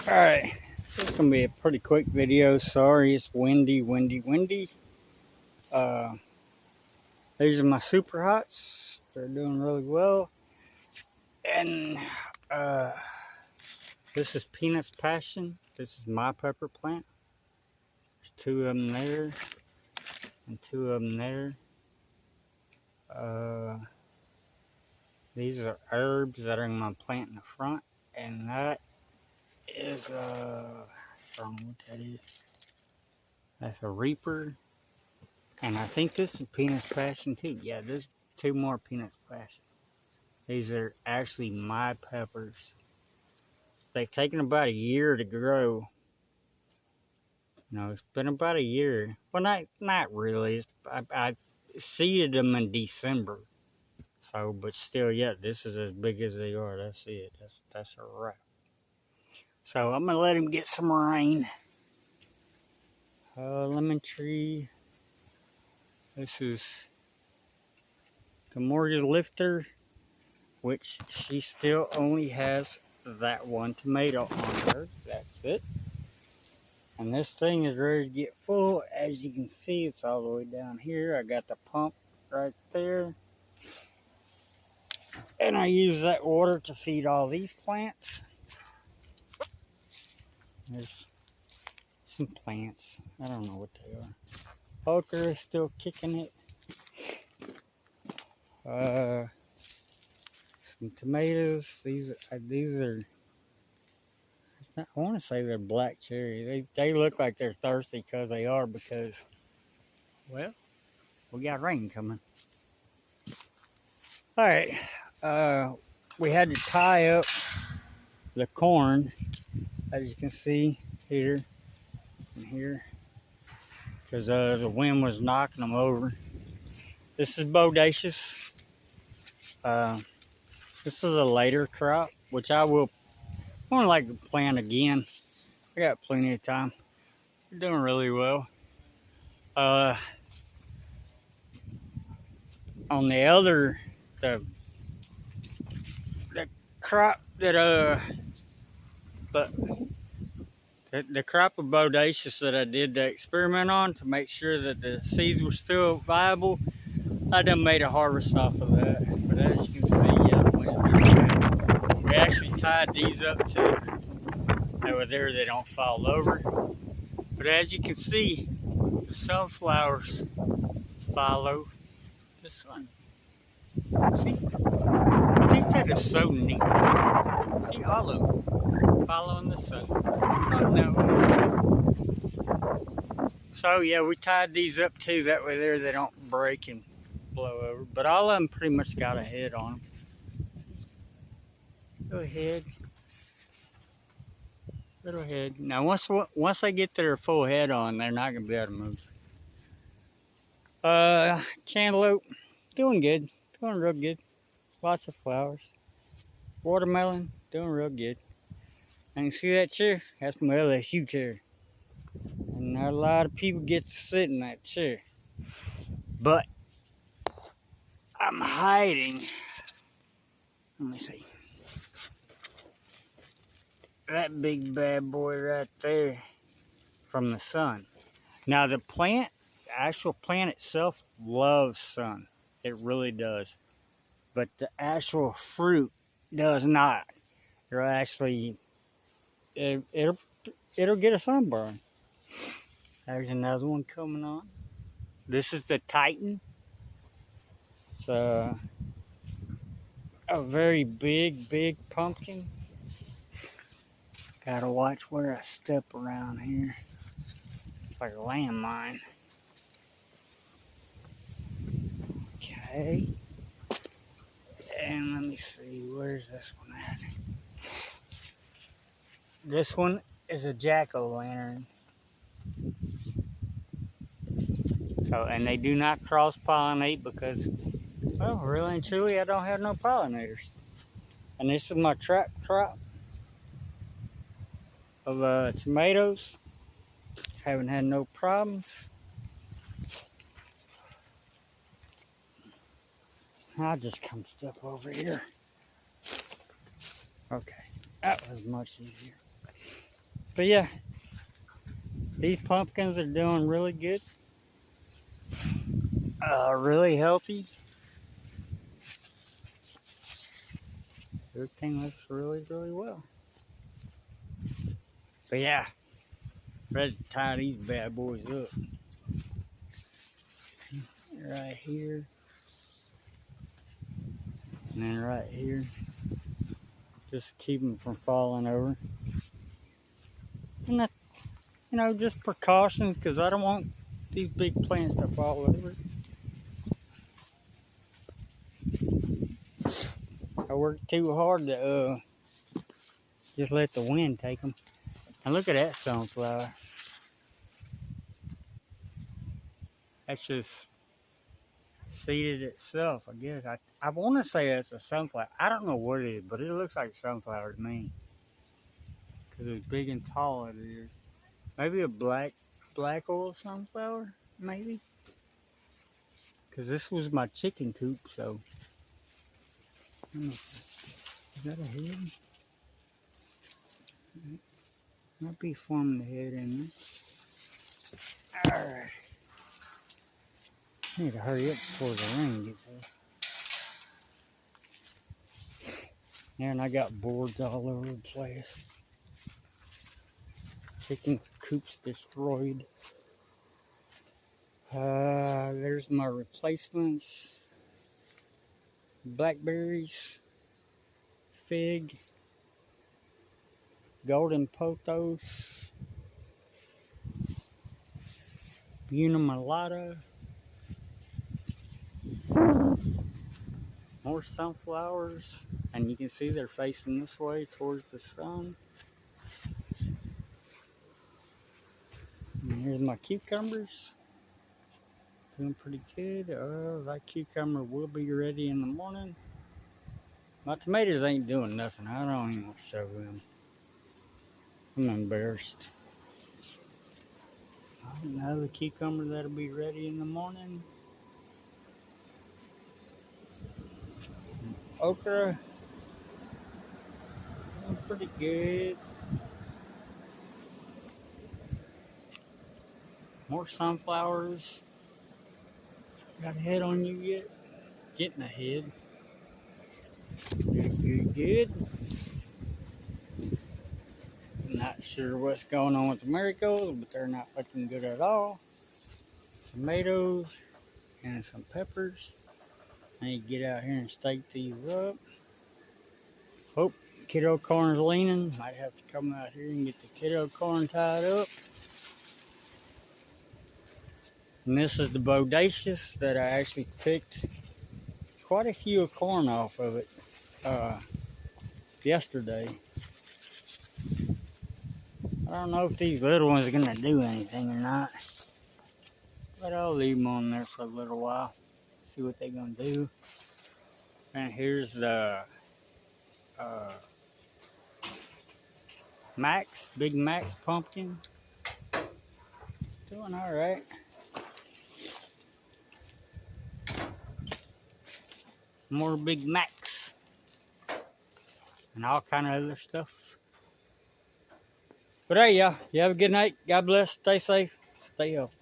Alright, it's gonna be a pretty quick video. Sorry, it's windy. Uh, these are my super hots. They're doing really well. And uh, this is Peanut's Passion. This is my pepper plant. There's two of them there, and two of them there. These are herbs that are in my plant in the front, and that is I don't know what that is. That's a Reaper. And I think this is Peanut's Passion too. Yeah, there's two more Peanut's Passion. These are actually my peppers. They've taken about a year to grow. It's been about a year. Well, not really. I seeded them in December. So, but still, yeah, this is as big as they are. That's it. That's a wrap. So I'm gonna let him get some rain. Lemon tree. This is the mortgage lifter, which she still only has that one tomato on her. That's it. And this thing is ready to get full. As you can see, it's all the way down here. I got the pump right there. And I use that water to feed all these plants. There's some plants. I don't know what they are. Okra is still kicking it. Some tomatoes. These are, I want to say they're black cherry. They look like they're thirsty because they are, because, well, we got rain coming. All right. We had to tie up the corn, as you can see here and here, because the wind was knocking them over. This is bodacious. This is a later crop, which I will more like to plant again. I got plenty of time. We're doing really well. On the other, the crop that the crop of bodacious that I did the experiment on to make sure that the seeds were still viable, I done made a harvest off of that. But as you can see, yeah, we actually tied these up too. Over there, they don't fall over. But as you can see, the sunflowers follow the sun. See? I think that is so neat. See, all of them following the sun. Oh, no. So, yeah, we tied these up too. That way there they don't break and blow over. But all of them pretty much got a head on them. Little head. Little head. Now, once they get their full head on, they're not going to be able to move. Cantaloupe, doing good. Doing real good. Lots of flowers. Watermelon, doing real good. And you see that chair? That's my LSU chair. And not a lot of people get to sit in that chair. But I'm hiding. Let me see. That big bad boy right there from the sun. Now the actual plant itself loves sun. It really does. But the actual fruit does not. It'll actually, it'll get a sunburn. There's another one coming on. This is the Titan. It's a very big pumpkin. Gotta watch where I step around here. It's like a landmine. Okay. And let me see, where's this one at? This one is a jack-o'-lantern. So, and they do not cross-pollinate because, well, really and truly, I don't have no pollinators. And this is my trap crop of tomatoes. Haven't had no problems. I'll just come step over here. Okay, that was much easier. But yeah, these pumpkins are doing really good. Really healthy. Everything looks really, really well. But yeah, ready to tie these bad boys up. Right here. And then right here. Just keep them from falling over. And that, just precautions, because I don't want these big plants to fall over. I worked too hard to just let the wind take them. And look at that sunflower. That's just seeded itself, I guess. I want to say it's a sunflower. I don't know what it is, but it looks like sunflower to me. Because it's big and tall it is. Maybe a black oil sunflower, maybe. Because this was my chicken coop, so. Is that a head? Might be forming the head in there. Alright. I need to hurry up before the rain gets here. And I got boards all over the place. Chicken coops destroyed. There's my replacements. Blackberries, fig, golden pothos, Buna Mulata, more sunflowers, and you can see they're facing this way towards the sun. And here's my cucumbers, doing pretty good. That cucumber will be ready in the morning. My tomatoes ain't doing nothing. I don't even want to show them. I'm embarrassed. Another cucumber that'll be ready in the morning. Okra, doing pretty good. More sunflowers. Got a head on you yet? Getting a head. Good. Not sure what's going on with the marigolds, but they're not looking good at all. Tomatoes and some peppers. I need to get out here and stake these up. Oh, kiddo corn's leaning. Might have to come out here and get the kiddo corn tied up. And this is the bodacious that I actually picked quite a few corn off of it yesterday. I don't know if these little ones are going to do anything or not. But I'll leave them on there for a little while. See what they're going to do. And here's the Max, Big Max pumpkin. Doing all right. More Big Macs. And all kind of other stuff. But hey, y'all, you have a good night. God bless. Stay safe. Stay healthy.